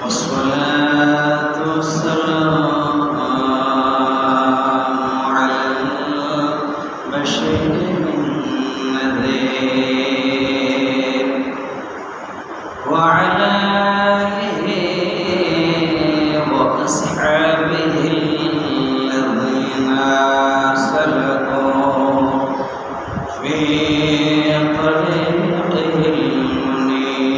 والصلاة والسلام على البشير النذير وعلى آله وأصحابه الذين سلكوا في طريقه المنير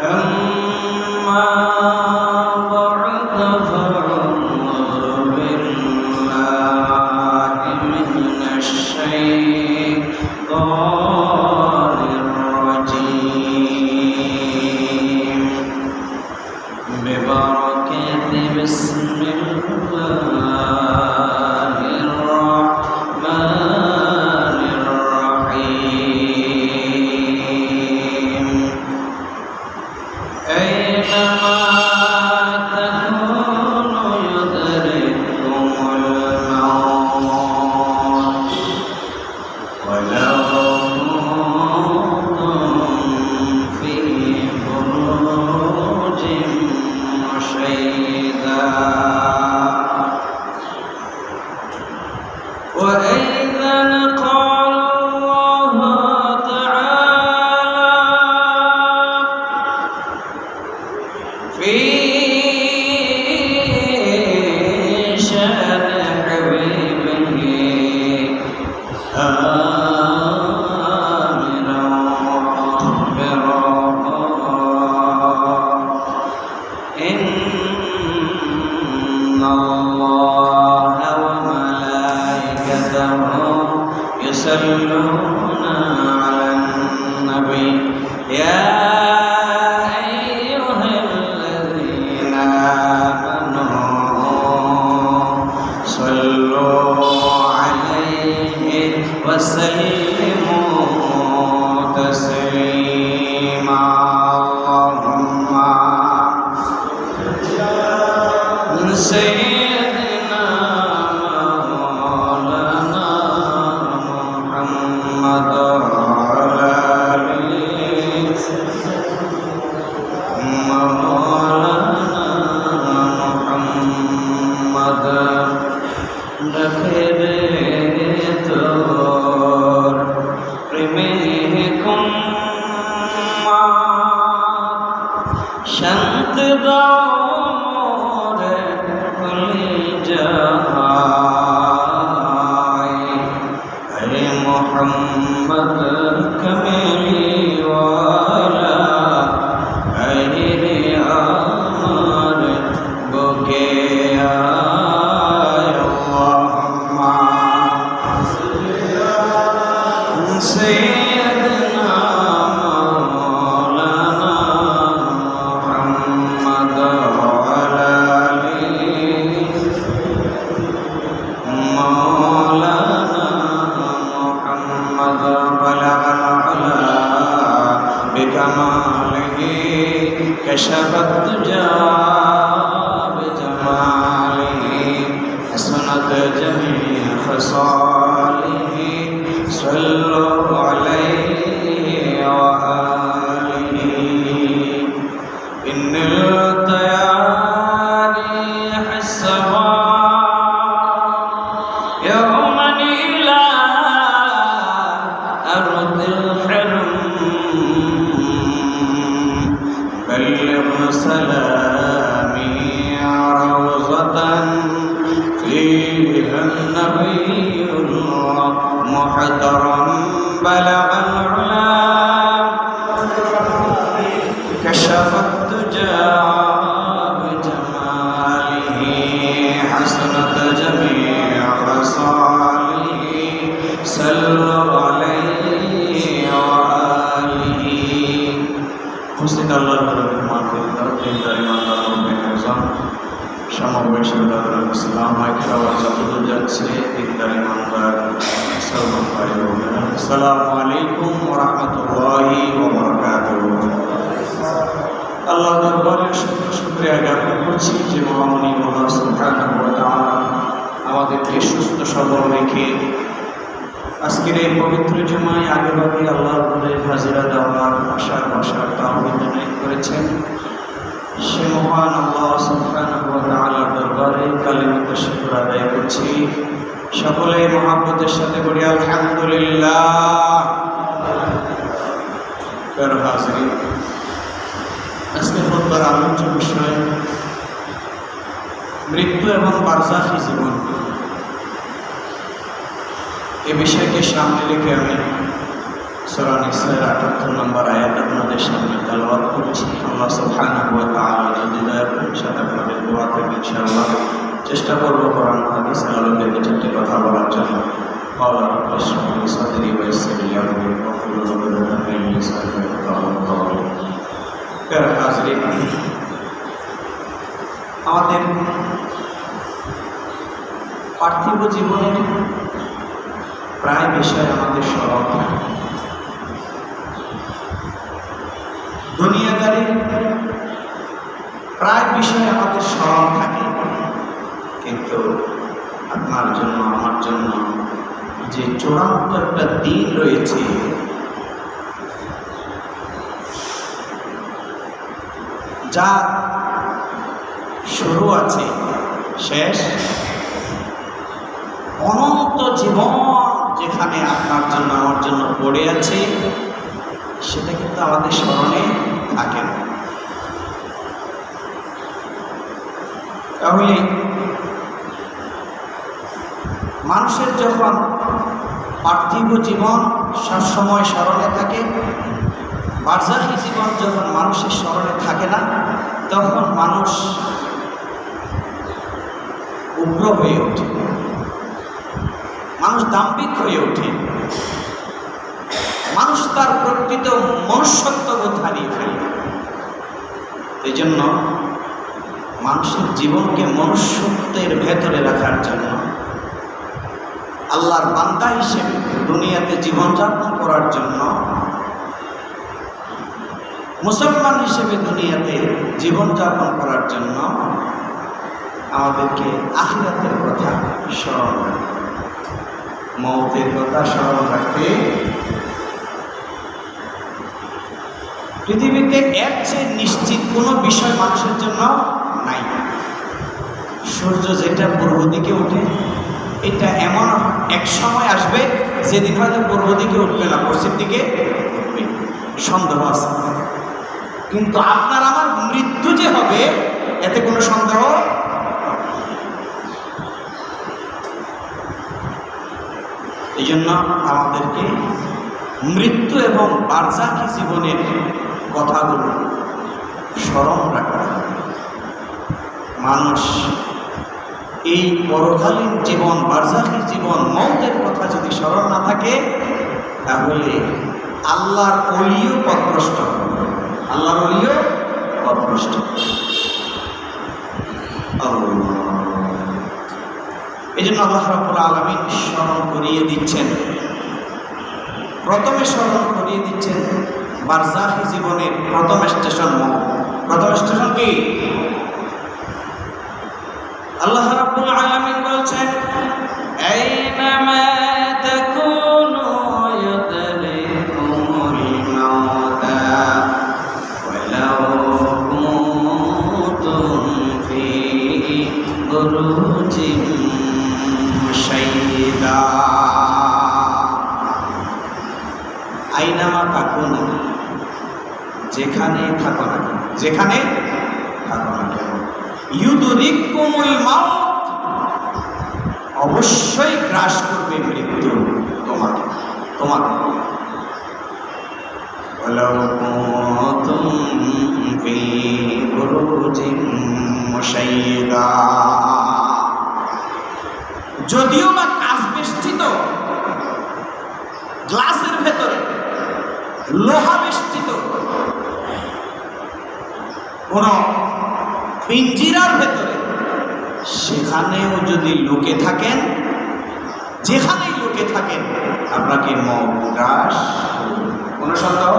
أما بعد فأعوذ بالله من الشيطان الرجيم ببركة بسم الله الرحمن الرحيم أينما تكونوا يدرككم الموت ولو كنتم في بروج مشيدة وإذا قال الله تعالى في شأن حبيبه آمنا مخبرا إن الله وملائكته يصلون على النبي يا أيها الذين آمنوا صلوا عليه وسلموا تسليما اللهم من سيدنا مولانا محمد وعلى آله مولانا محمد دفره তোর প্রেমে কুম্মা শান্ত দাও মোরে কলিজায় হে মোহাম্মদ কমলি ওয়ালা হে রে আমার বুকে আয় আল্লাহুম্মা سيدنا مولانا محمد وعلى آله مولانا محمد بلغ العلا بكماله كشف الدجى بجماله حسنت جميع خصاله صلوا عليه وآله إن التياريح السماء يوما إلى أرض الحلم بلغ سلامي روضة فيها النبي محترم بلغ العلا كشف الدجى بجماله حسنت جميع خصاله صلوا عليه وآله حسن الله সমাবেশের দ্বারা ইসলাম আইখাওয়া যতদূর যাচ্ছে দিনদার ইমানদার মুসলমান ভাই বোনেরা আসসালামু আলাইকুম ওয়া রাহমাতুল্লাহি ওয়া বারাকাতুহু। আল্লাহ দরবারে শুকরিয়া জ্ঞাপন করছি যে মহামণি আল্লাহ সুবহানাহু ওয়া তাআলা আমাদেরকে সুস্থ সবল রেখে আজকের এই পবিত্র জুমায় আগেভাগে আল্লাহর ঘরে হাজিরা দেওয়ার আশার বসার তাওফিক দান করেছেন, সে মহান আল্লাহ সুবহানাহু ওয়া তাআলার দরবারে কালিমাত শুকর আদায় করছি। সকলে মহব্বতের সাথে বলি আলহামদুলিল্লাহ। হাজিরিন, আজকে খুতবার আলোচ্য বিষয় মৃত্যু এবং বারজাখী জীবন। এ বিষয়কে সামনে রেখে আমি সূরা নিসার ৭৮ নম্বর আয়াত আপনাদের সামনে তেলাওয়াত করছি। আল্লাহ সুবহানাহু ওয়া তাআলা যদি দয়া করেন সাথে আপনাদের দোয়া থেকে ইনশাআল্লাহ চেষ্টা করব কোরআন হাদিসের আলোকে দুটি কথা বলার জন্য। قال رب اشرح لي صدري ويسر لي امري واحلل عقدة من لساني يفقهوا قولي। হাজিরিন, আমাদের পার্থিব জীবনের প্রায় বিষয় আমাদের স্মরণ থাকে। দুনিয়াদারির প্রায় বিষয় আমাদের স্মরণ থাকে, কিন্তু আপনার জন্য আমার জন্য যে চূড়ান্ত একটা দিন রয়েছে, যার শুরু আছে শেষ, অনন্ত জীবন যেখানে আপনার জন্য আমার জন্য পড়ে আছে, সেটা কিন্তু আমাদের স্মরণে থাকে না। তাহলে মানুষের যখন পার্থিব জীবন সবসময় স্মরণে থাকে, বারজাখী জীবন যখন মানুষের স্মরণে থাকে না, তখন মানুষ উগ্র হয়ে ওঠে, মানুষ দাম্ভিক হয়ে ওঠে, মানুষ তার প্রকৃত মনুষ্যত্ববোধ হারিয়ে ফেলে। এই জন্য মানুষের জীবনকে মনুষ্যত্বের ভেতরে রাখার জন্য, আল্লাহর বান্দা হিসেবে দুনিয়াতে জীবনযাপন করার জন্য, মুসলমান হিসেবে দুনিয়াতে জীবনযাপন করার জন্য আমাদেরকে আখিরাতের কথা স্মরণ রাখতে, মওতের কথা স্মরণ রাখতে। পৃথিবীতে এর চেয়ে নিশ্চিত কোনো বিষয় মানুষের জন্য নাই। সূর্য যেটা পূর্ব দিকে ওঠে, এটা এমন এক সময় আসবে যেদিন হয়তো পূর্ব দিকে উঠবে না, পশ্চিম দিকে উঠবে, সন্দেহ আছে। কিন্তু আপনার আমার মৃত্যু যে হবে, এতে কোনো সন্দেহ। এই জন্য আমাদেরকে মৃত্যু এবং বারজাখী জীবনের কথাগুলো স্মরণ রাখতে হবে। মানুষ এই পরকালীন জীবন, বারজাখী জীবন, মওতের কথা যদি স্মরণ না থাকে, তাহলে আল্লাহর ওলিও পথভ্রষ্ট হবে, আল্লাহর ওলিও পথভ্রষ্ট। এই জন্য আল্লাহ রাব্বুল আলামিন স্মরণ করিয়ে দিচ্ছেন, প্রথমে স্মরণ করিয়ে দিচ্ছেন বারজাখী জীবনের প্রথম স্টেশন মওত। প্রথম স্টেশন কি? আল্লাহ রাব্বুল আলামিন বলছেন, আইনামা তাকুনু ইউদরিকুমুল মাউতা ওয়ালাউ কুনতুম ফি বুরুজিন মুশাইয়্যিদা। আইনামা তাকুনু, যেখানে থাকো না কেন, যেখানে থাকো না কেন, ইউদরিকুমুল মাউত, অবশ্যই গ্রাস করবে মৃত্যু তোমাকে, তোমাকে। ওয়ালাউ কুনতুম ফি বুরুজিন মুশাইয়্যিদা, যদিও বা কাঁচ বেষ্টিত গ্লাসের ভেতরে, লোহা বেষ্টিত কোন পিঞ্জিরার ভেতরে, সেখানেও যদি লোকে থাকেন, যেখানেই লোকে থাকেন, আপনাকে মওত গ্রাস, কোন সন্দেহ।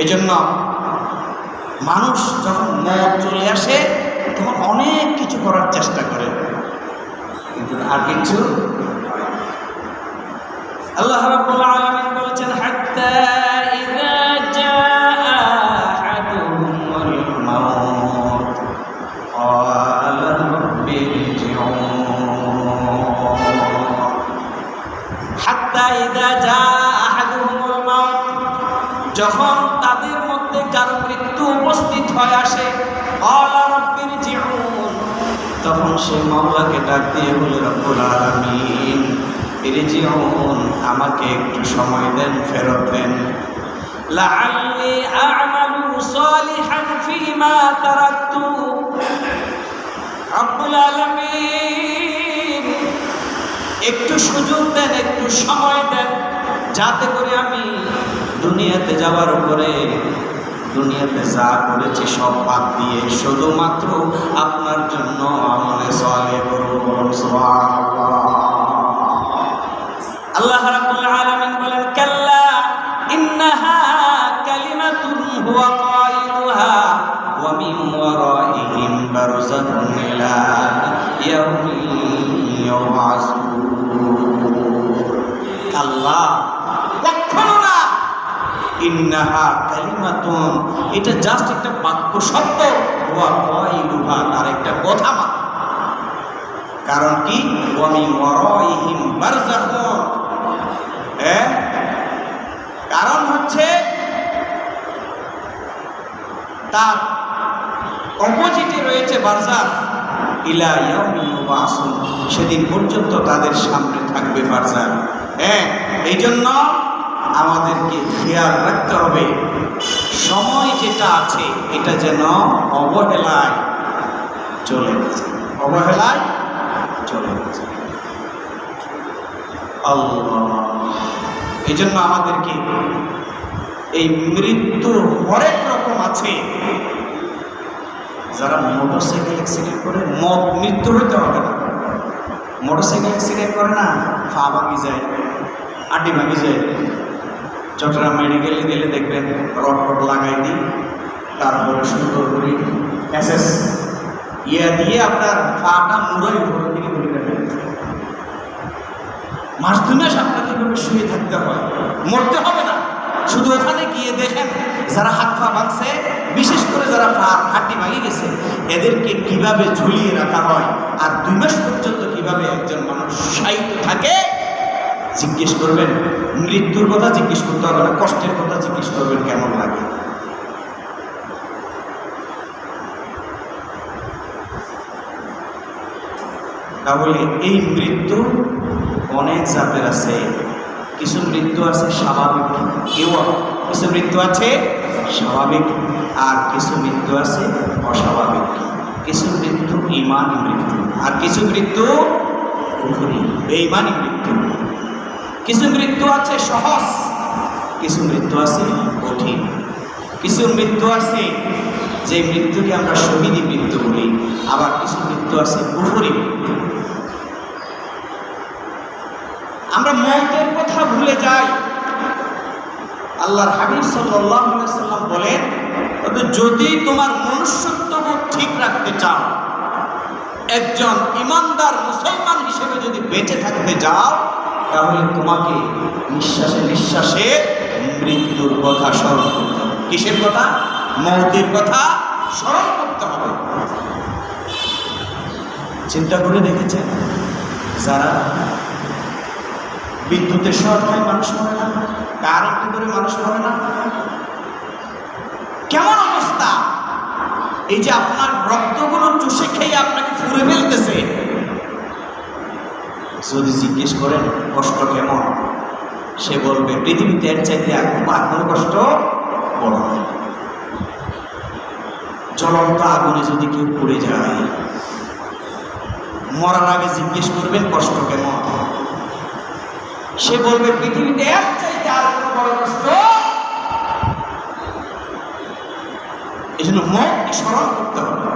এই জন্য মানুষ যখন মওত চলে আসে, তখন অনেক কিছু করার চেষ্টা করে, কিন্তু আর কিছু আল্লাহ রাব্বুল আলামিন বলেছেন হাত্তা ইযা জাআ আহাদুহুমুল মাউত ক্বালা রাব্বি ইরজিউন। হাত্তা ইযা জাআ আহাদুহুমুল মাউত, যখন তাদের মধ্যে কারো মৃত্যু উপস্থিত হয়ে আসে, ক্বালা রাব্বি ইরজিউন, তখন সে মাওলাকে ডাক দিয়ে বলে রব্বুল আলামিন ইরজিউন, আমাকে একটু সময় দেন, ফেরত দেন। লাআল্লি আ'মালু সালিহান ফীমা তারাকতু, রব্বুল আলামিন একটু সুযোগ দেন, একটু সময় দেন, যাতে করে আমি দুনিয়াতে যাওয়ার পরে দুনিয়াতে যা করেছি সব বাদ দিয়ে শুধুমাত্র আপনার জন্য আমলে সালেহ করব। সুবহানাল্লাহ। আল্লাহ রাব্বুল আলামিন বলেন কাল্লা ইন্নাহা কালিমাতুন হুয়া কাইলুহা ওয়া মিন ওয়ারাইহিম বারযাখুন ইলা ইয়াউমি ইউবআসুন। কাল্লা, কখনো না, ইন্নাহা কালিমাতুন, এটা জাস্ট একটা বাক্য শব্দ, হুয়া কাইলুহা, তার একটা কথা মাত্র। কারণ কি? ওয়া মিন ওয়ারাইহিম বারযাখুন, কারণ হচ্ছে তার অপোজিটে রয়েছে বারজাখ, ইলা ইয়াউমি ইউবআসুন, সেদিন পর্যন্ত তাদের সামনে থাকবে বারজাখ। এই জন্য আমাদেরকে খেয়াল রাখতে হবে সময় যেটা আছে এটা যেন অবহেলায় চলে গেছে, অবহেলায় চলে গেছে। আল্লাহ, এই জন্য আমাদেরকে এই মৃত্যু হরেক রকম আছে। যারা মোটরসাইকেল অ্যাক্সিডেন্ট করে, মৃত্যু হইতে হবে না, মোটরসাইকেল অ্যাক্সিডেন্ট করে না, পা ভাঙি যায়, আটি ভাঙি যায়। চট্টগ্রাম মেডিকেলে গেলে দেখবেন রড লাগাই দিই, তারপরে সুন্দর করে এসএস দিয়ে আপনার পাটা মুড়াই উপরের দিকে তুলে রাখবেন। মাস 2 মাস আপনাকে এভাবে শুয়ে থাকতে হয়, মরতে হবে না। শুধু ওখানে গিয়ে দেখেন যারা হাত পা ভাঙছে, বিশেষ করে যারা হাড্ডি ভাঙে গেছে, এদেরকে কিভাবে ঝুলিয়ে রাখা হয় আর 2 মাস পর্যন্ত কিভাবে একজন মানুষ শায়িত থাকে জিজ্ঞেস করবেন। মৃত্যুর কথা জিজ্ঞেস করতে হবে না, কষ্টের কথা জিজ্ঞেস করবেন কেমন লাগে। তাহলে এই মৃত্যু অনেক জাতের আছে। কিছু মৃত্যু আছে স্বাভাবিক, কিছু মৃত্যু আছে স্বাভাবিক, আর কিছু মৃত্যু আছে অস্বাভাবিক। কিছু মৃত্যু ঈমানী মৃত্যু, আর কিছু মৃত্যু কুফরি বেঈমানী মৃত্যু। কিছু মৃত্যু আছে সহজ, কিছু মৃত্যু আছে কঠিন। কিছু মৃত্যু আছে যে মৃত্যুকে আমরা শহীদি মৃত্যু বলি, আবার কিছু মৃত্যু আছে কুফরি মৃত্যু। আমরা মওতের কথা ভুলে যাই। আল্লাহর হাবিব সাল্লাল্লাহু আলাইহি ওয়াসাল্লাম বলেন, যদি তোমার মনুষ্যত্ববোধ ঠিক রাখতে চাও, একজন ইমানদার মুসলমান হিসেবে যদি বেঁচে থাকতে যাও, তাহলে তোমাকে নিঃশ্বাসে নিঃশ্বাসে মৃত্যুর কথা স্মরণ করতে হবে। কিসের কথা? মওতের কথা স্মরণ করতে হবে। চিন্তা করে দেখেছেন, যারা বিদ্যুতের শর্ট খায় মানুষ মরে না, কারেন্টে ধরে মানুষ মরে না, কেমন অবস্থা? এই যে আপনার রক্তগুলো চুষে খেয়ে আপনাকে ফুঁড়ে ফেলতেছে, যদি জিজ্ঞেস করেন কষ্ট কেমন, সে বলবে পৃথিবীতে এর চাইতে আর কোনো কষ্ট বড় নয়। জ্বলন্ত আগুনে যদি কেউ পুড়ে যায়, মরার আগে জিজ্ঞেস করবেন কষ্ট কেমন, সে বলবে পৃথিবীতে এর চাইতে আর কোনো বড় কষ্ট। এই জন্য মওতকে স্মরণ করতে হবে।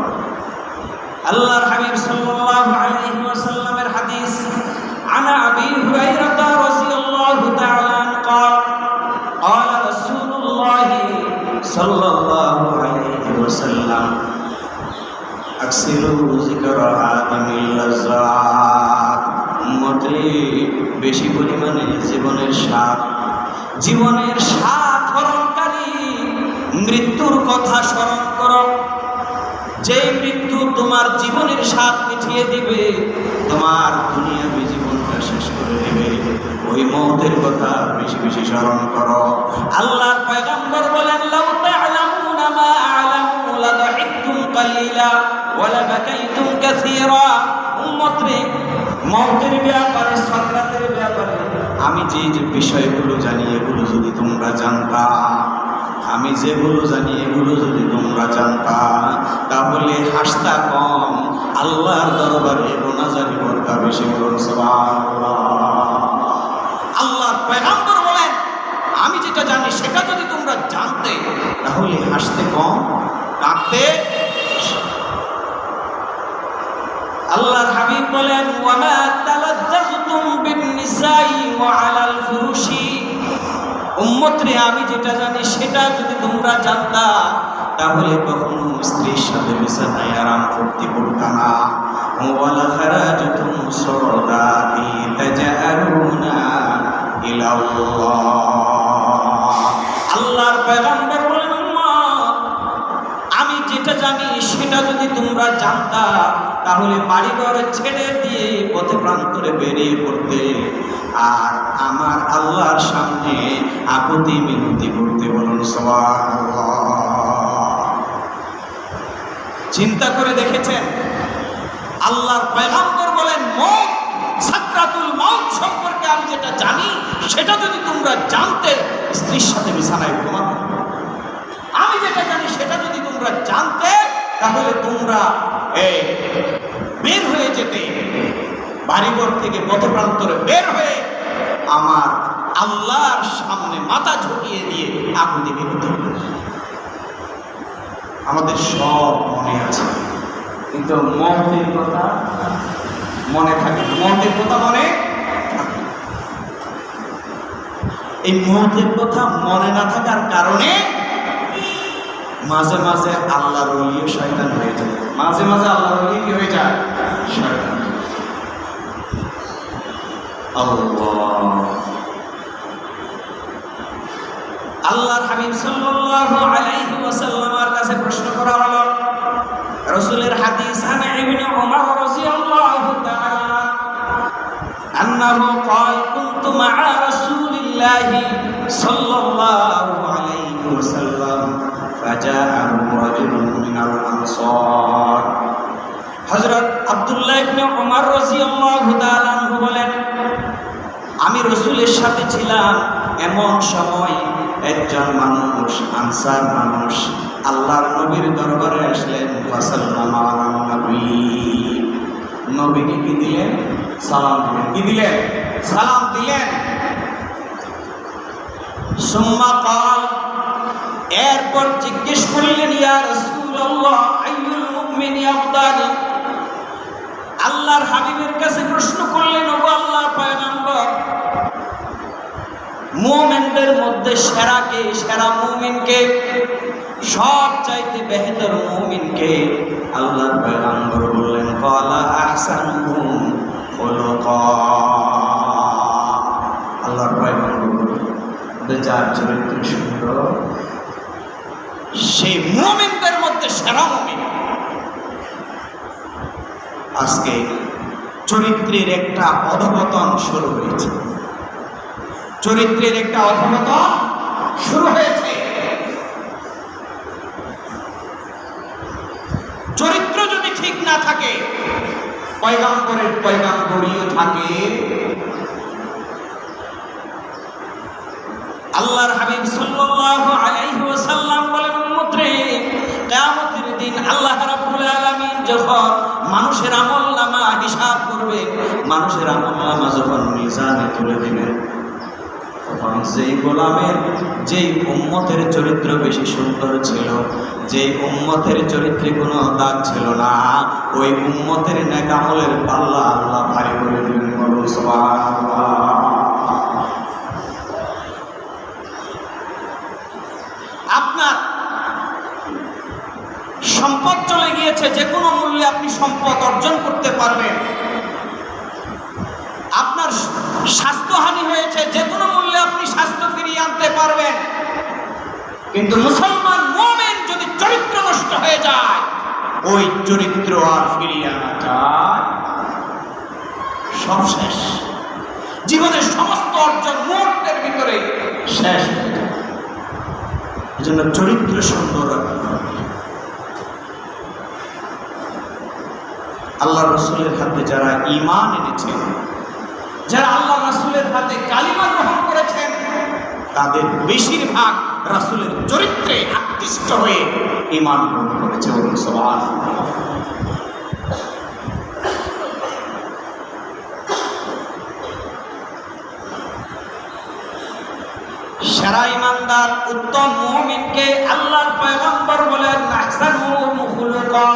আল্লাহর হাবিব সাল্লাল্লাহু আলাইহি ওয়াসাল্লামের হাদিস, আনা আবি হুরায়রা রাদিয়াল্লাহু তাআলা قال قال رسول الله صلى الله عليه وسلم اكثروا ذكر هذه اللذات উম্মতি বেশি পরিমাণে জীবনের স্বাদ হরণকারী মৃত্যুর কথা স্মরণ করো। যে মৃত্যু তোমার জীবনের স্বাদ মিটিয়ে দিবে, তোমার দুনিয়াবী জীবনটা শেষ করে দিবে, ওই মওতের কথা বেশি বেশি স্মরণ করো। আল্লাহর পয়গম্বর বলেন, লাউ তা'লামুনা মা আ'লামু লাদাহিকতুম কালিলা ওয়া লাবাকাইতুম কাসীরা। উম্মত রে, মওতের ব্যাপারে, সাকরাতের ব্যাপারে আমি যে বিষয়গুলো জানি এগুলো যদি তোমরা জানতা, আমি যেগুলো জানি এগুলো যদি তোমরা জানতা, তাহলে হাসতা কম, আল্লাহর দরবারে রোনাজারি করতা বেশি। বলুন সুবহানাল্লাহ। আল্লাহর পয়গম্বর বলেন, আমি যেটা জানি সেটা যদি তোমরা জানতে, তাহলে হাসতে কম, কাঁদতে। আল্লাহর হাবিব বলেন, ওয়া মা তালাজ্জাজতুম বিন-নিসাই ওয়া আলাল ফুরুশি। উম্মত রে, আমি যেটা জানি সেটা যদি তোমরা জানতা, তাহলে কখনো স্ত্রীর সাথে বিছানায় আরাম করতে পারতা না। ওয়ালা খারাজতুম সুরাদাতি তাজারুনা ইলাল্লাহ। আল্লাহর পয়গম্বর বলেন, উম্মত, আমি যেটা জানি সেটা যদি তোমরা জানতা, তাহলে বাড়িঘর ছেড়ে দিয়ে পথে প্রান্তরে বেরিয়ে পড়তে, আর আমার আল্লাহর সামনে আকুতি মিনতি করতে। বলুন সুবহানাল্লাহ। চিন্তা করে দেখেছেন? আল্লাহর পয়গম্বর বলেন, মওত, সাকরাতুল মওত সম্পর্কে আমি যেটা জানি সেটা যদি তোমরা জানতে, স্ত্রীর সাথে বিছানায় ঘুমাতে। আমি যেটা জানি সেটা যদি তোমরা জানতে, তাহলে তোমরা বের হয়ে যেতে, বাড়িঘর থেকে পথপ্রান্তরে বের হয়ে আমার আল্লাহর সামনে মাথা ঝুঁকিয়ে দিয়ে আকুতি মিনতি। আমাদের সব মনে আছে, কিন্তু মওতের কথা মনে থাকে না। মওতের কথা মনে থাকে। এই মওতের কথা মনে না থাকার কারণে মাঝে মাঝে আল্লাহর ওলিও শয়তান হয়ে যায়। মাঝে মাঝে আল্লাহর ওলি কি হয়ে যায়? শয়তান। আল্লাহর হাবিব সাল্লাল্লাহু আলাইহি ওয়াসাল্লামের কাছে প্রশ্ন করা হলো, রাসূলের হাদিস, আন ইবনে উমর রাদিয়াল্লাহু তাআলা আন্নাহু ক্বাল কুনতু মা'a রাসূলিল্লাহি সাল্লাল্লাহু আলাইহি ওয়াসাল্লাম ফাজাআহু রাজুলুন মিনাল আনসার। হযরত আব্দুল্লাহ ইবনে উমর রাদিয়াল্লাহু তাআলা আনহু বলেন, আমি রাসূলের সাথে ছিলাম, এমন সময় একজন মানুষ, আনসার মানুষ, আল্লাহর নবীর দরবারে আসলেন। ফাসাল্লামা আলান নবী, নবীকে কি দিলেন? সালাম দিলেন। কি দিলেন? সালাম দিলেন। সুম্মা ক্বাল, এরপর জিজ্ঞেস করলেন, ইয়া রাসূলুল্লাহ আইয়ুল মুমিনি আফদাল। আল্লাহর হাবিবের কাছে প্রশ্ন করলেন, ওগো আল্লাহর পয়গম্বর, মুমিনদের মধ্যে সেরা কে? সেরা মুমিন কে? সব চাইতে বেহতর মুমিন কে? আল্লাহর পয়গম্বর বললেন, ক্বালা আহসানুহুম খুলুকা। আল্লাহর পয়গম্বর বললেন, যার চরিত্র সুন্দর সেই মুমিনদের মধ্যে সেরা মুমিন। আজকে চরিত্রের একটা অধঃপতন শুরু হয়েছে। চরিত্রের একটা অধঃপতন শুরু হয়েছে। চরিত্র যদি ঠিক না থাকে, পয়গম্বরের পয়গম্বরীও থাকে। আল্লাহর হাবিব সাল্লাল্লাহু আলাইহি ওয়াসাল্লাম বলেন, উম্মত রে, কিয়ামতের দিন আল্লাহ রাব্বুল আলামিন যখন মানুষের আমলনামা হিসাব করবে, মানুষের আমলনামা যখন মিজানে তুলে দিবেন, তখন যেই গোলামের, যেই উম্মতের চরিত্র বেশি সুন্দর ছিল, যেই উম্মতের চরিত্রে কোনো দাগ ছিল না, ওই উম্মতের নেক আমলের পাল্লা আল্লাহ ভারী করে দিবেন। বলুন সুবহানাল্লাহ। আপনার সম্পদ চলে গিয়েছে, যে কোনো মূল্যে আপনি সম্পদ অর্জন করতে পারবেন। আপনার স্বাস্থ্যহানি হয়েছে, যে কোনো মূল্যে আপনি স্বাস্থ্য ফিরিয়ে আনতে পারবেন, কিন্তু মুসলমান মুমিন যদি চরিত্র নষ্ট হয়ে যায়, ওই চরিত্র আর ফিরিয়ে আনা যায় সব শেষ। জীবনের সমস্ত অর্জন মুহূর্তের ভিতরে শেষ হয়ে যায়। এজন্য চরিত্র সুন্দর রাখতে হবে। আল্লাহ রসুলের হাতে যারা ঈমান এনেছেন, যারা আল্লাহ রাসূলের হাতে কালিমা গ্রহণ করেছেন, তাদের বেশিরভাগ রাসূলের চরিত্রে আকৃষ্ট হয়ে ঈমান গ্রহণ করেছে। সুবহানাল্লাহ। সেরা ঈমানদার উত্তম মুমিনকে আল্লাহর পয়গম্বর বলেন আহসানুহুম খুলুকা,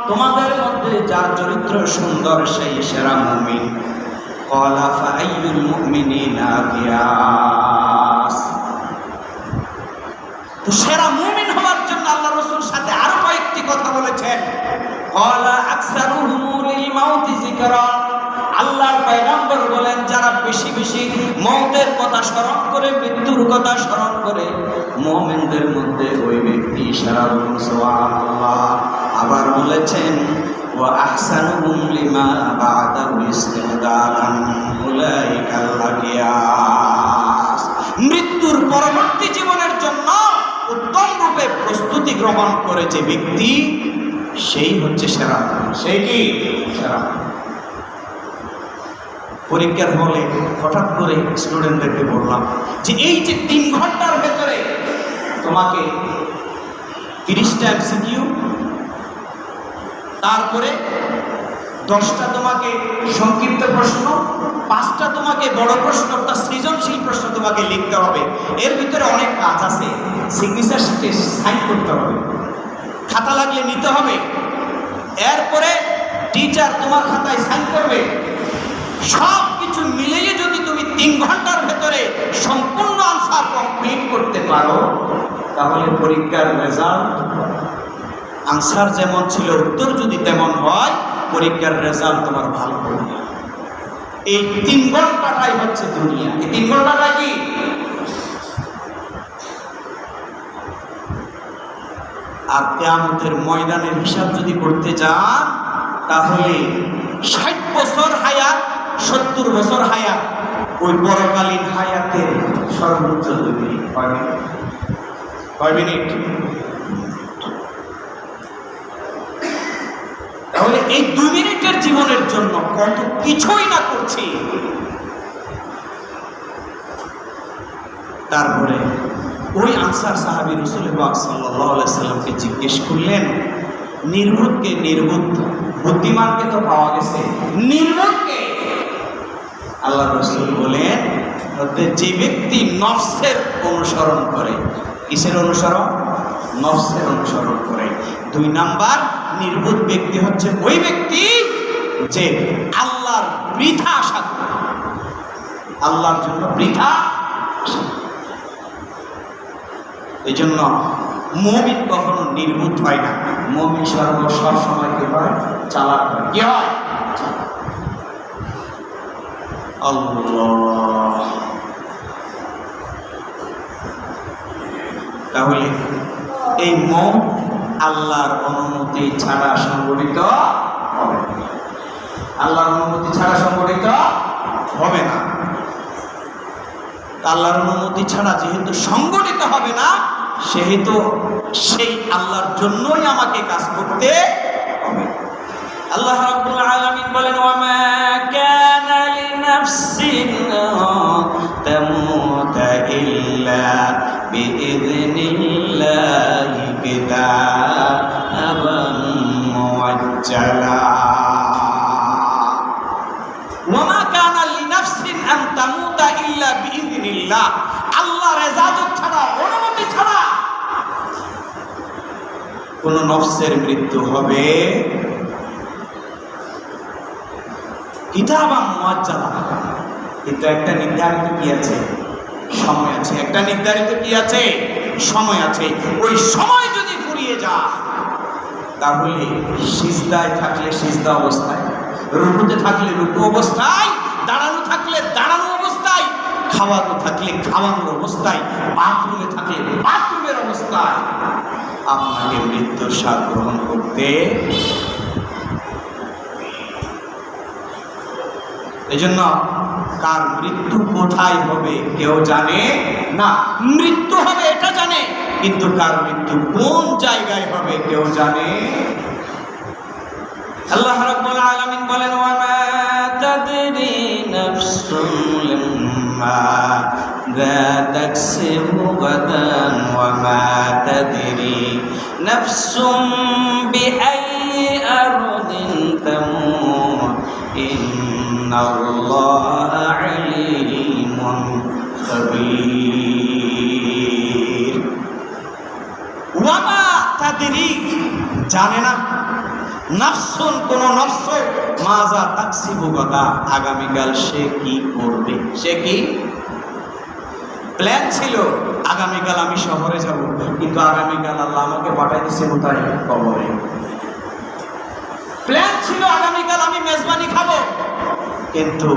তোমাদের মধ্যে যার চরিত্র সুন্দর সেই সেরা মুমিন। ক্বালা ফাআইয়ুল মুমিনিনা কিয়াস। তো সেরা মুমিন হওয়ার জন্য আল্লাহ রাসূল সাথে আরো কয়েকটি কথা বলেছেন। ক্বালা আকসারুহুম লিল মাউতি যিকরা, আল্লাহর পয়গম্বর বলেন যারা বেশি বেশি মওতের কথা স্মরণ করে, মৃত্যুর কথা স্মরণ করে, মুমিনদের মধ্যে ওই ব্যক্তি সেরা। সুবহানাল্লাহ। আবার বলেছেন ওয়া আহসানুহুম লিমা বা'দাহু ইস্তিদাদান উলাইকাল কিয়াস, মৃত্যুর পরবর্তী জীবনের জন্য উত্তম রূপে প্রস্তুতি গ্রহণ করে যে ব্যক্তি, সেই হচ্ছে সেরা। সেই কি সেরা? পরীক্ষার হলে হঠাৎ করে স্টুডেন্টদেরকে বললাম যে এই যে 3 ঘন্টার ভেতরে তোমাকে 30টা এমসিকিউ, তারপরে 10টা তোমাকে সংক্ষিপ্ত প্রশ্ন, 5টা তোমাকে বড় প্রশ্ন, একটা সৃজনশীল প্রশ্ন তোমাকে লিখতে হবে। এর ভিতরে অনেক কাজ আছে, সিগনেচার শিটে সাইন করতে হবে, খাতা লাগলে নিতে হবে, এরপরে টিচার তোমার খাতায় সাইন করবে। সব কিছু মিলিয়ে যদি তুমি 3 ঘন্টার ভেতরে সম্পূর্ণ আনসার কমপ্লিট করতে পারো, তাহলে পরীক্ষার রেজাল্ট, আনসার যেমন ছিল উত্তর যদি তেমন হয়, পরীক্ষার রেজাল্ট তোমার ভালো হবে। এই 3 ঘন্টাটাই হচ্ছে দুনিয়া। এই 3 ঘন্টাটা কি? আর কিয়ামতের ময়দানের হিসাব যদি করতে যান, তাহলে 60 বছর হায়াত, 70 বছর হায়াত, ওই পরকালীন হায়াতের সর্বোচ্চ 2 মিনিট। কয় মিনিট? তাহলে এই 2 মিনিটের জীবনের জন্য কত কিছুই না করছি। তারপরে ওই আনসার সাহাবী রাসূল পাক সাল্লাল্লাহু আলাইহি সাল্লামকে জিজ্ঞেস করলেন, নির্বোধকে, নির্বোধ বুদ্ধিমানকে তো পাওয়া গেছে, নির্বোধকে? আল্লাহ রাসূল বলেন, যে ব্যক্তি নফসের অনুসরণ করে। কিসের অনুসরণ? নফসের অনুসরণ করে। 2 নাম্বার, নির্বোধ ব্যক্তি হচ্ছে ওই ব্যক্তি যে আল্লাহর বৃথা আশা করে, আল্লাহর জন্য বৃথা। এই জন্য মুমিন কখনো নির্বোধ হয় না। মুমিন সব সময় কি হয়? চালাক হয়। কি হয়? আল্লাহ। তাহলে এই মন আল্লাহর অনুমতি ছাড়া সংগঠিত হবে না। আল্লাহর অনুমতি ছাড়া সংগঠিত হবে না। আল্লাহর অনুমতি ছাড়া যেহেতু সংগঠিত হবে না, সেহেতু সেই আল্লাহর জন্যই আমাকে কাজ করতে হবে। আল্লাহ রাব্বুল আলামিন বলেন, ওয়া মা কানা লিনাফসিন তামুতা ইল্লা বিইذনিল্লাহি কিতাবান মুআজ্জালা। ওয়া মা কানা লিনাফসিন আন তামুতা ইল্লা বিইذনিল্লাহ, আল্লাহর ইজাজত ছাড়া, অনুমতি ছাড়া কোন নফসের মৃত্যু হবে কিতাবান মুআজ্জালা, কিন্তু একটা নির্ধারিত কি আছে? সময় আছে। একটা নির্ধারিত কি আছে? সময় আছে। ওই সময় যদি ফুরিয়ে যায়, তাহলে সিজদায় থাকলে সিজদা অবস্থায়, রুকুতে থাকলে রুকু অবস্থায়, দাঁড়ানো থাকলে দাঁড়ানো অবস্থায় খাওয়ানো থাকলে খাওয়ানোর অবস্থায়, বাথরুমে থাকলে বাথরুমের অবস্থায় আপনাকে মৃত্যুর স্বাদ গ্রহণ করতে। এজন্য কার মৃত্যু কোথায় হবে কেউ জানে না। মৃত্যু হবে এটা জানে, কিন্তু কার মৃত্যু কোন জায়গায় হবে কেউ জানে। আল্লাহ রাব্বুল আলামিন বলেন, ওয়া মা তাদরি নাফসুন মাযা তাকসিবু গাদান ওয়া মা তাদরি নাফসুম বিআইয়ি আরদিন তামুত ইন্নাল্লাহা আলীমুন খাবীর। ওয়া মা তাদরি, জানে না, নাফসুন, কোন নফস, মাজা তাকসিবু গাদা, আগামীকাল সে কি করবে। সে কি প্ল্যান ছিল, আগামীকাল আমি শহরে যাব, কিন্তু আগামীকাল আল্লাহ আমাকে পাঠাই দিয়েছে কোথায়, কবরে। প্ল্যান ছিল আগামীকাল আমি মেজবানি খাবো, কিন্তু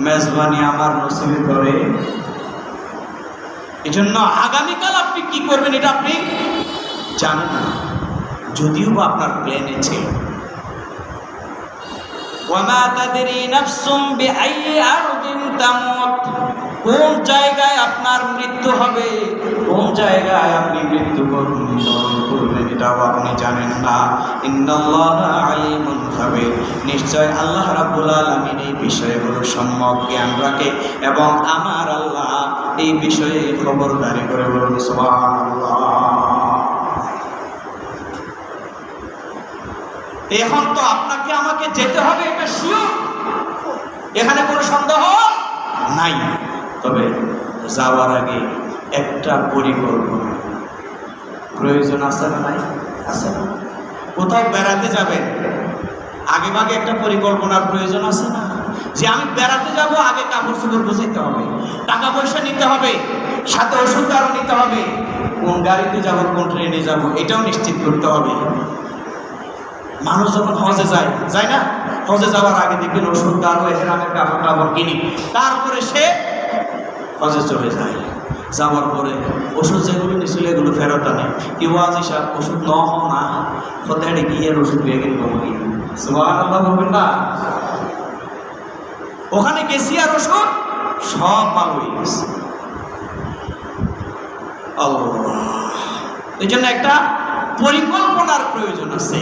মেজবানি আমার নসিবে করে। এজন্য আগামীকাল আপনি কি করবেন এটা আপনি জানেন না, যদিও বা আপনার প্ল্যানে ছিল। ওয়ামা তাদরি নাফসুম বিআইয়ি আরদিন তামুত, কোন জায়গায় আপনার মৃত্যু হবে, কোন জায়গায় আপনি মৃত্যু করবেন এটাও আপনি জানেন না। ইন্নাল্লাহা আলীমুন খাবীর, নিশ্চয় আল্লাহ রাব্বুল আলামিন এই বিষয়গুলো সম্যক জ্ঞান রাখে, এবং আমার আল্লাহ এই বিষয়ে খবরদারি করে। বলুন সুবহানাল্লাহ। এখন তো আপনাকে আমাকে যেতে হবে, এটা শিওর, এখানে কোনো সন্দেহ নাই। তবে যাওয়ার আগে একটা পরিকল্পনা প্রয়োজন আছে না? নাই? আছে না? কোথাও বেড়াতে যাবেন, আগে ভাগে একটা পরিকল্পনার প্রয়োজন আছে না? যে আমি বেড়াতে যাব, আগে কাপড় চোপড় গোছাইতে হবে, টাকা পয়সা নিতে হবে, সাথে ওষুধ আরও নিতে হবে, কোন গাড়িতে যাব, কোন ট্রেনে যাব, এটাও নিশ্চিত করতে হবে। মানুষ যখন হজে যায় না, হজে যাওয়ার আগে দেখবেন ওষুধ আরো এহরামের কাপড় টাপড় কিনি, তারপরে সে হজে চলে যায়। যাওয়ার পরে ওষুধ যেগুলো নিছিল এগুলো ফেরত আনে, কি ওয়াজি সাহেব ওষুধ ন না কোথায় গিয়ে ওষুধ পেয়ে গেল, সুবহানাল্লাহ বলবেন না? ওখানে গেছি আর ওষুধ সব ভালো হয়ে গেছে। আল্লাহ, এই জন্য একটা পরিকল্পনার প্রয়োজন আছে।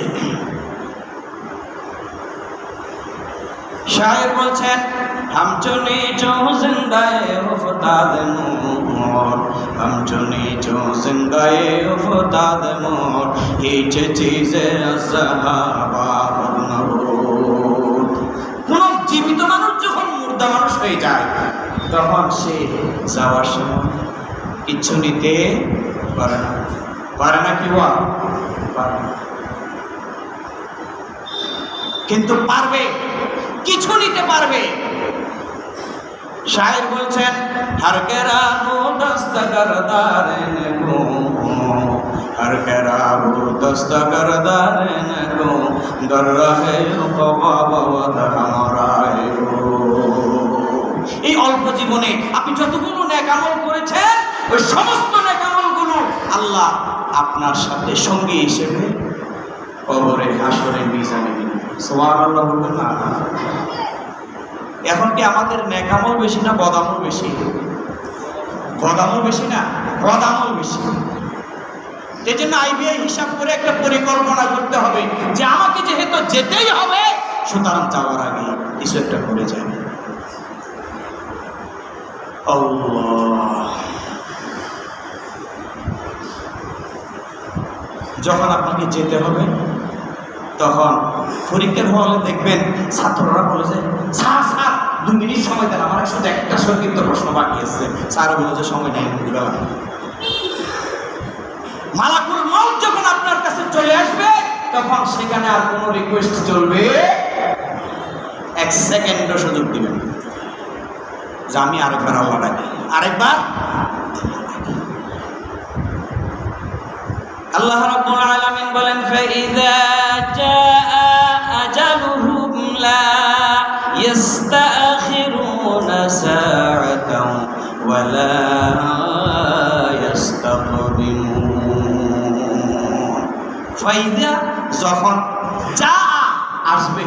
শায়ের বলছেন, हम चुनी जो जिंदाए उफताद मोर, हम चुनी जो जिंदाए उफताद मोर, हिच चीज़े असहाबा नबूत। কোন জীবিত মানুষ যখন মুর্দা মানুষ হয়ে যায়, তখন সে যাওয়ার সময় কিচ্ছু নিতে পারে না। পারে না কি বল? পারে না, কিন্তু পারবে, কিছু নিতে পারবে। শায়ের বলছেন, हर केराबू दस्तकरदारन को, हर केराबू दस्तकरदारन को, डर रहे कबाबद हमाराए हो। এই অল্প জীবনে আপনি যতগুলো নেক আমল করেছেন, ওই সমস্ত নেক আমলগুলো আল্লাহ আপনার সাথে সঙ্গী হিসেবে কবরে, হাসরে, মিজানে দিবেন। সুবহানাল্লাহ বলবেন না? এখন কি আমাদের নেক আমল বেশি না বদামল বেশি? বদামল বেশি না, বদামল বেশি। এই জন্য আইবিআই হিসাব করে একটা পরিকল্পনা করতে হবে যে আমাকে যেহেতু যেতেই হবে, সুতরাং যাওয়ার আগে কিছু একটা করে যাই। আল্লাহ, যখন আপনাকে যেতে হবে, তখন পরীক্ষার হলে দেখবেন ছাত্ররা বলে যে, স্যার স্যার 2 মিনিট সময় দেন, আমার শুধু একটা সংক্ষিপ্ত প্রশ্ন বাকি আছে। স্যার বলে যে সময় নেই। মালাকুল মউত যখন আপনার কাছে চলে আসবে, তখন সেখানে আর কোনো রিকোয়েস্ট চলবে 1 সেকেন্ডও সুযোগ দিবেন যে আমি আরেকবার আল্লাহ ডাকি, আরেকবার। আল্লাহ রাব্বুল আলামিন বলেন, ফাইযা জাআ আজালুহুম লা ইস্তাখিরুনা সাআতান ولا يستقدمون فإذا যখন যা আসবে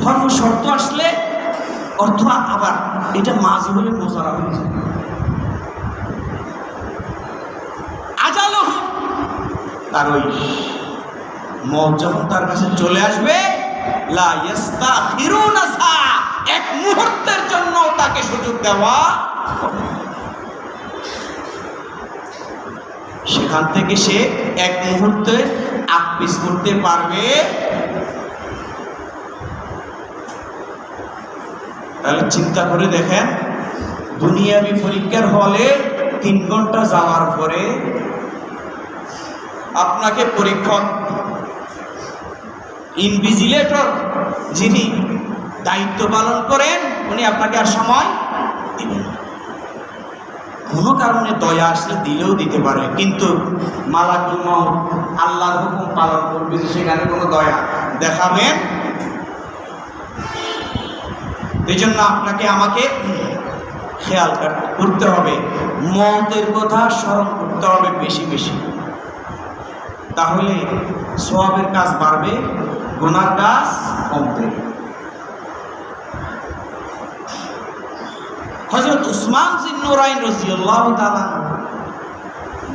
হরফ শর্ত আসলে অর্থ আবার এটা মাঝি হলে মোজারা হয়ে যায়। আজালহু তার ওই মওত যখন তার কাছে চলে আসবে লা ইস্তাখিরুনা সা এক মুহূর্তের জন্য তাকে সুযোগ দেওয়া হবে না। সেখান থেকে সে এক মুহূর্তে আকপিস করতে পারবে। তাহলে চিন্তা করে দেখেন, দুনিয়াবি পরীক্ষার হলে 3 ঘন্টা যাওয়ার পরে আপনাকে পরীক্ষক ইনভিজিলেটর যিনি দায়িত্ব পালন করেন উনি আপনাকে আর সময় দিবেন না। কোনো কারণে দয়া আসলে দিলেও দিতে পারে, কিন্তু মালাকুল মউত আল্লাহর হুকুম পালন করবে, সেখানে কোনো দয়া দেখাবেন। এই জন্য আপনাকে আমাকে খেয়াল করতে হবে, মওতের কথা স্মরণ করতে হবে বেশি বেশি, তাহলে সওয়াবের কাজ বাড়বে, গুনার কাজ কমবে। হযরত উসমান যিন্নুরাইন রাদিয়াল্লাহু তাআলা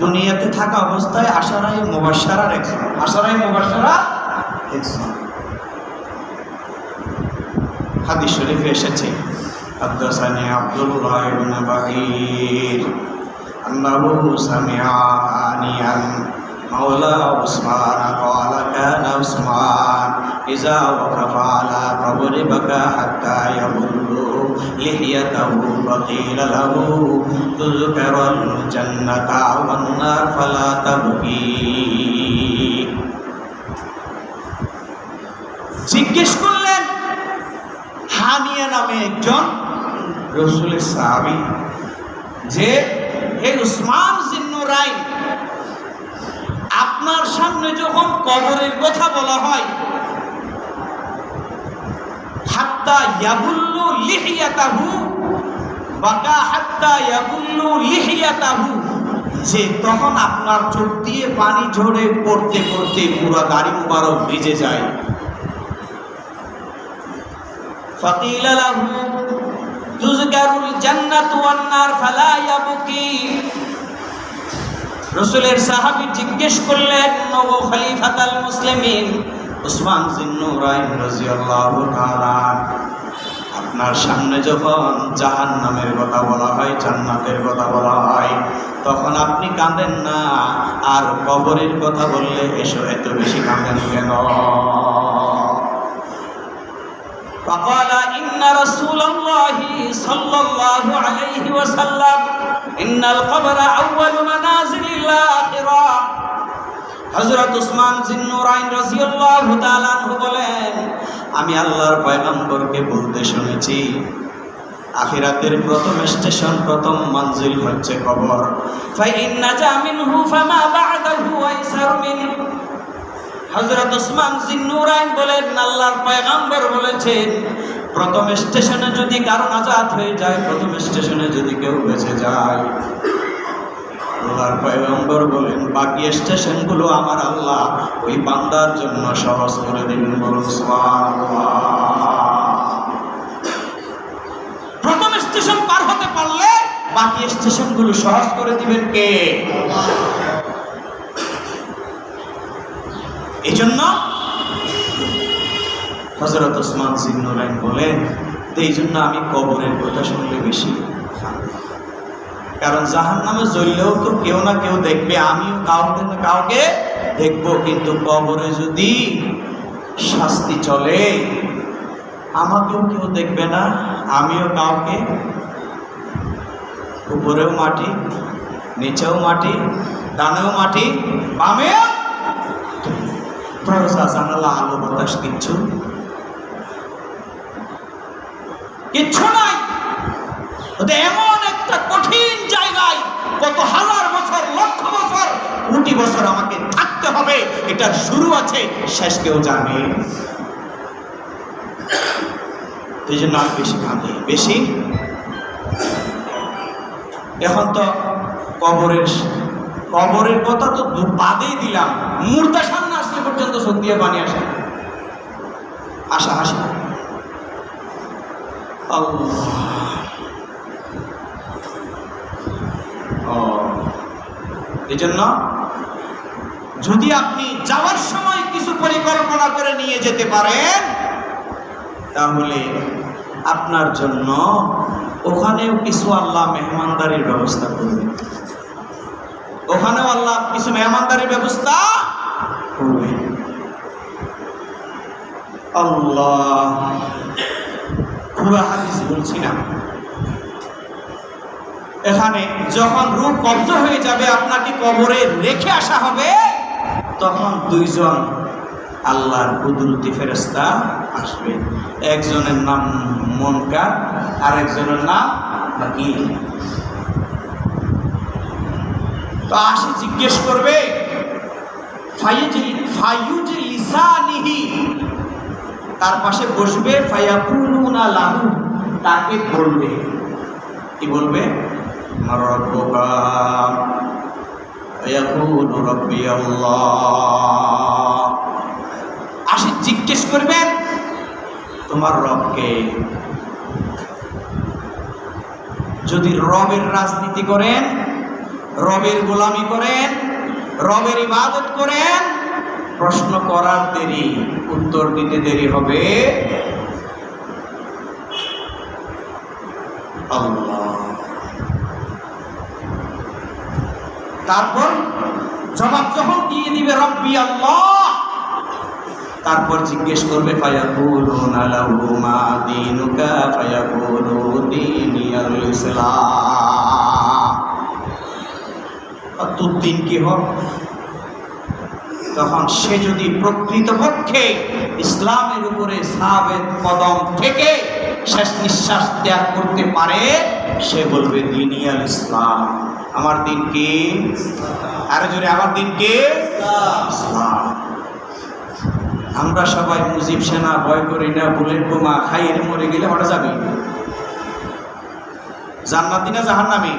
দুনিয়াতে থাকা অবস্থায় আশারায়ে মুবাশশারার একজন, আশারায়ে মুবাশশারা একজন। হাদিস শরীফে এসেছে, হাদাসানি আব্দুল্লাহ ইবনে বাহির আন্নাহু সামিআ আনিয়ান মাওলা উসমান ক্বালা কানা উসমান ইযা ওয়াকাফা আলা কবরি বাকা হাত্তা ইয়াবুল্লু লিহিয়াতাহু ফাকিলা লাহু তুযকারুল জান্নাতা ওয়ান নার ফালা তাবকি। জিজ্ঞেস করলেন হানিয়া নামে একজন রাসূলের সাহাবী যে, হে উসমান যিন্নুরাইন, আপনার সামনে যখন কবরের কথা বলা হয় হাত্তা ইয়াবুল্লু লিহিয়াতাহু বাকা হাত্তা ইয়াবুল্লু লিহিয়াতাহু, যে তখন আপনার চোখ দিয়ে পানি ঝরে পড়তে পড়তে পুরো দাড়ি মুবারক ভিজে যায়। ফাকিলা লাহু তুযকারুল জান্নাতু ওয়ান নার ফালা ইয়াবকি। রাসূলের সাহাবী জিজ্ঞেস করলেন, নবী খলিফাতুল মুসলিমিন উসমান যিন্নুরাইন রাদিয়াল্লাহু তাআলা, আপনার সামনে যখন জাহান্নামের কথা বলা হয়, জান্নাতের কথা বলা হয়, তখন আপনি কাঁদেন না, আর কবরের কথা বললে এত বেশি কাঁদেন কেন? فقال إن رسول الله صلى الله عليه وسلم إن القبر أول منازل الآخرة। হযরত উসমান যিন্নুরাইন রাদিয়াল্লাহু তাআলা আনহু বলেন, আমি আল্লাহর পয়গম্বরকে বলতে শুনেছি, আখিরাতের প্রথম স্টেশন, প্রথম মঞ্জিল হচ্ছে কবর। ফাইন নাজা মিনহু ফামা বা'দাহু আইসার মিন। হযরত উসমান যিন্নুরাইন বলেন, আল্লাহর পয়গম্বর বলেছেন, প্রথম স্টেশনে যদি কারো নাজাত হয়ে যায়, প্রথম স্টেশনে যদি কেউ বেঁচে যায়, আল্লাহর পয়গম্বর বলেন বাকি স্টেশনগুলো আমার আল্লাহ ওই বান্দার জন্য সহজ করে দিবেন। বলুন সুবহানাল্লাহ। প্রথম স্টেশন পার হতে পারলে বাকি স্টেশনগুলো সহজ করে দিবেন কে? এই জন্য হযরত উসমান যিন্নুরাইন বলেন, এই জন্য আমি কবরের কথা শুনলে বেশি, কারণ জাহান্নামে জ্বললেও তো কেউ না কেউ দেখবে, আমিও কাউকে না কাউকে দেখবো, কিন্তু কবরে যদি শাস্তি চলে আমাকেও কেউ দেখবে না, আমিও কাউকে, উপরেও মাটি, নিচেও মাটি, ডানেও মাটি, বামেও জানালা, আলো বাতাস কিচ্ছু নাই। এমন একটা কঠিন জায়গায় কত হাজার বছর, লক্ষ বছর, কোটি বছর আমাকে থাকতে হবে, এটার শুরু আছে, শেষ কেউ জানে। এই জন্য আমি বেশি কাঁদি, বেশি এখন তো কবরের কথা তো বাদেই দিলাম, মুর্দার সামনে আসলে পর্যন্ত চোখ দিয়ে পানি আসে, আশা হাসি। এই জন্য যদি আপনি যাওয়ার সময় কিছু পরিকল্পনা করে নিয়ে যেতে পারেন, তাহলে আপনার জন্য ওখানেও কিছু আল্লাহ মেহমানদারির ব্যবস্থা করবে, ওখানেও আল্লাহ কিছু মেহমানদারির ব্যবস্থা করবে। আল্লাহ, পুরো হাদিস বলছি না। এখানে যখন রূহ কবজ হয়ে যাবে, আপনাকে কবরে রেখে আসা হবে, তখন দুইজন আল্লাহর কুদরতি ফেরেশতা আসবে। একজনের নাম মুনকার, আর একজনের নাম নাকির। তো আসি জিজ্ঞেস করবে, ফায়ুজলিসানিহি, তার পাশে বসবে, ফায়াকুলুনা লাহু, তাকে বলবে, কি বলবে? মাররাব্বুকা, ফায়াকুলু রাব্বি আল্লাহ। আসি জিজ্ঞেস করবেন, তোমার রবকে। যদি রবের রাজনীতি করেন, রবের গোলামি করেন, রবের ইবাদত করেন, প্রশ্ন করার দেরি, উত্তর দিতে দেরি হবে। আল্লাহ। তারপর জবাব যখন দিয়ে দিবে রব্বি আল্লাহ, তারপর জিজ্ঞেস করবে, ফায়াকুলুনা লাহু মা দীনুকা, ফায়াকুলু দীনিয়াল ইসলাম। তোর দিন কি হবে? তখন সে যদি প্রকৃতপক্ষে ইসলামের উপরে সাবেত কদম থেকে শেষ নিঃশ্বাস ত্যাগ করতে পারে, সে বলবে দীনিয়াল ইসলাম। আমার দিন কি? আরে জোরে, আমার দিন কি? ইসলাম। আমরা সবাই মুজিব সেনা ভয় করি না, বুলেট বোমা খাইয়ে মরে গেলে ওটা যাবি জান্নাতি না জাহান্নামী?